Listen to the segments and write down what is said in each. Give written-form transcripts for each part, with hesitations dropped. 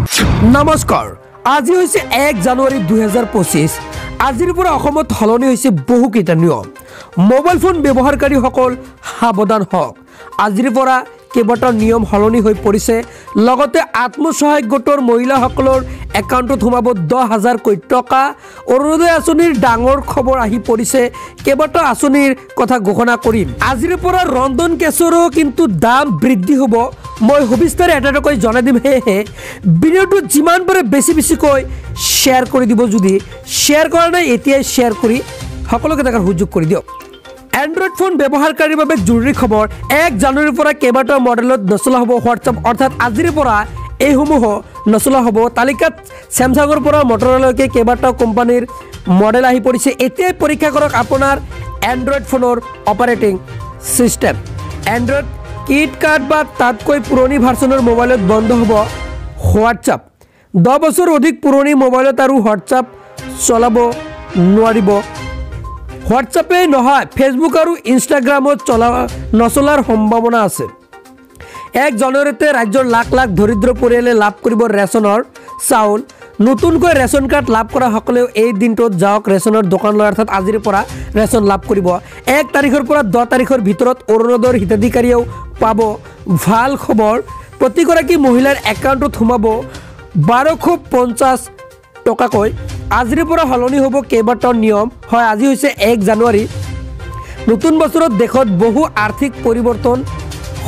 নমস্কাৰ আজি হৈছে 1 জানুৱাৰী 2025 আজিৰ পৰা অসমত হলনি হৈছে বহু কেইটা নিয়ম মোবাইল ফোন ব্যৱহাৰকাৰীসকল সাৱধান হওক আজিৰ পৰা কেইবাটাও নিয়ম হলনি হৈ পৰিছে লগতে আত্মসহায়ক গোটৰ মহিলাসকলৰ একাউণ্টত সোমাব 10,000 কোটি টকা অৰুণোদয় আঁচনিৰ ডাঙৰ খবৰ আহি পৰিছে কেইবাটাও আঁচনিৰ কথা ঘোষণা কৰিম আজিৰ পৰা ৰন্ধন গেছৰো কিন্তু দাম বৃদ্ধি হ'ব মই সবিস্তাৰে এটাকৈ জনাই দিম হে ভিডিঅ'টো যিমান পাৰে বেছিকৈ শ্বেয়াৰ কৰি দিব যদি শ্বেয়াৰ কৰা নাই এতিয়াই শ্বেয়াৰ কৰি সকলোকে দেখাৰ সুযোগ কৰি দিয়ক এন্ড্ৰইড ফোন ব্যৱহাৰকাৰীৰ বাবে জৰুৰী খবৰ 1 জানুৱাৰীৰ পৰা কেইবাটাও মডেলত নচলা হ'ব হোৱাটছআপ অৰ্থাৎ আজিৰ পৰা এইসমূহ নচলা হ'ব তালিকাত স্যামসাঙৰ পৰা মটৰলালৈকে কেইবাটাও কোম্পানীৰ মডেল আহি পৰিছে এতিয়াই পৰীক্ষা কৰক আপোনাৰ এন্ড্ৰইড ফোনৰ operating system Android kit card বা তাতকৈ পুৰণি ভাৰ্চনৰ মোবাইলত বন্ধ হ'ব হোৱাটছআপ 10 বছৰ অধিক পুৰণি মোবাইলত আৰু হোৱাটছআপ চলাব নোৱাৰিব হোৱাটছআপে নহয় ফেসবুক আৰু ইনষ্টাগ্ৰামত নচলাৰ সম্ভাৱনা আছে 1 জানুৱাৰীতে ৰাজ্যৰ লাখ লাখ দৰিদ্ৰ পৰিয়ালে লাভ কৰিব ৰেচনৰ চাউল নতুনকৈ ৰেচন কাৰ্ড লাভ কৰা সকলেও এই দিনটোত যাওক ৰেচনৰ দোকানলৈ অৰ্থাৎ আজিৰ পৰা ৰেচন লাভ কৰিব 1 তাৰিখৰ পৰা 10 তাৰিখৰ ভিতৰত অৰুণোদয়ৰ হিতাধিকাৰীও পাব ভাল খবৰ প্ৰতিগৰাকী মহিলাৰ একাউণ্টত সোমাব 1250 টকাকৈ আজিৰ পৰা হলনি হ'ব কেইবাটাও নিয়ম হয় আজি হৈছে 1 জানুৱাৰী নতুন বছৰত দেশত বহু আৰ্থিক পৰিৱৰ্তন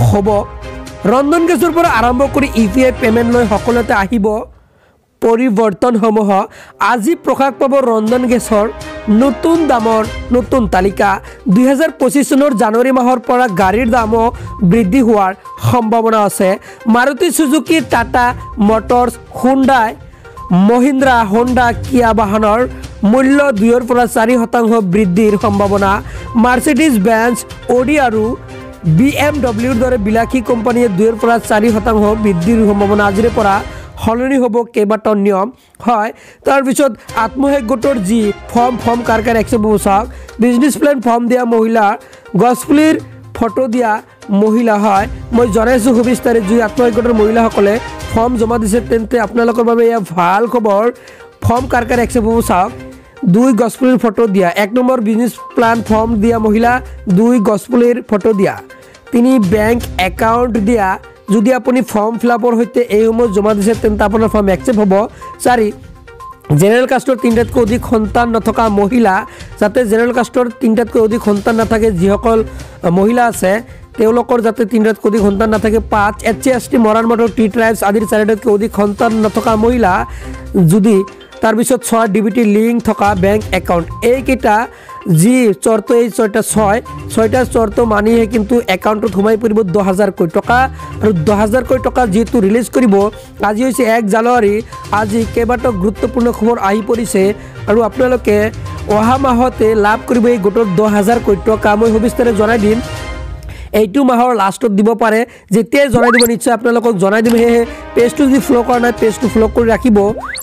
হ'ব ৰন্ধন গেছৰ পৰা আৰম্ভ কৰি ইউপিআই পেমেন্ট লৈ সকলোতে আহিব পৰিৱৰ্তনসমূহ আজি প্ৰকাশ পাব ৰন্ধন গেছৰ নতুন দামৰ নতুন তালিকা 2025 চনৰ জানুৱাৰী মাহৰ পৰা গাড়ীৰ দামো বৃদ্ধি হোৱাৰ সম্ভাৱনা আছে Maruti Suzuki Tata Motors Hyundai Mahindra Honda কিয়া বাহনৰ মূল্য 2 পৰা 4% বৃদ্ধিৰ সম্ভাৱনা মাৰ্চিডিজ বেঞ্জ অডি আৰু বিএমডব্লিউৰ দৰে বিলাসী কোম্পানীয়ে 2 পৰা 4% বৃদ্ধিৰ সম্ভাৱনা আজিৰ পৰা হলনি হ'ব কেইবাটাও নিয়ম হয় তাৰ পিছত আত্মসহায়ক গোটৰ যি ফৰ্ম কাৰকাৰ এক্সেপ্ট চাওক বিজনেছ প্লেন ফৰ্ম দিয়া মহিলা গছপুলিৰ ফটো দিয়া মহিলা হয় মই জনাইছো সবিস্তাৰে যি আত্মসহায়ক গোটৰ মহিলাসকলে ফৰ্ম জমা দিছে তেন্তে আপোনালোকৰ বাবে এয়া ভাল খবৰ ফৰ্ম কাৰকাৰ এক্সেপ্ট চাওক 2 গছপুলিৰ ফটো দিয়া 1 নম্বৰ বিজনেছ প্লান ফৰ্ম দিয়া মহিলা 2 গছপুলিৰ ফটো দিয়া 3 বেংক একাউণ্ট দিয়া যদি আপুনি ফৰ্ম ফিলআপৰ হৈতে এইসমূহ জমা দিছে তেন্তে আপোনাৰ ফৰ্ম একচেপ্ট হ'ব 4 জেনাৰেল কাষ্টৰ 3টাতকৈ অধিক সন্তান নথকা মহিলা যাতে জেনাৰেল কাষ্টৰ 3টাতকৈ অধিক সন্তান নাথাকে যিসকল মহিলা আছে তেওঁলোকৰ যাতে 3টাতকৈ অধিক সন্তান নাথাকে 5 এছচি মৰাণ মটৰ টি ট্ৰাইবছ আদিৰ 4টাতকৈ অধিক সন্তান নথকা মহিলা যদি তাৰ পিছত 6 ডিবিটি লিংক থকা বেংক একাউণ্ট এইকেইটা যি চৰ্ত এই 6টা চৰ্ত মানিহে কিন্তু একাউণ্টত সোমাই পৰিব 10,000 কোটি টকা আৰু 10,000 কোটি টকা যেহেতু ৰিলিজ কৰিব আজি হৈছে 1 জানুৱাৰী আজি কেইবাটাও গুৰুত্বপূৰ্ণ খবৰ আহি পৰিছে আৰু আপোনালোকে অহা মাহতে লাভ কৰিব এই গোটৰ 10,000 কোটি টকা মই সবিস্তাৰে জনাই দিম এইটো মাহৰ লাষ্টত দিব পাৰে যেতিয়াই জনাই দিব নিশ্চয় আপোনালোকক জনাই দিম হে পেজটো যদি ফলো কৰা নাই পেজটো ফলো কৰি ৰাখিব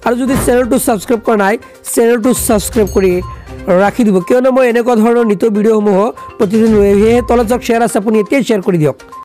আৰু যদি চেনেলটো সাবস্ক্ৰাইব কৰা নাই চেনেলটো সাবস্ক্ৰাইব কৰি ৰাখি দিব কিয়নো মই এনেকুৱা ধৰণৰ নিত্য ভিডিঅ'সমূহ প্ৰতিদিন হে তলত শ্বেয়াৰ আছে আপুনি এতিয়াই শ্বেয়াৰ কৰি দিয়ক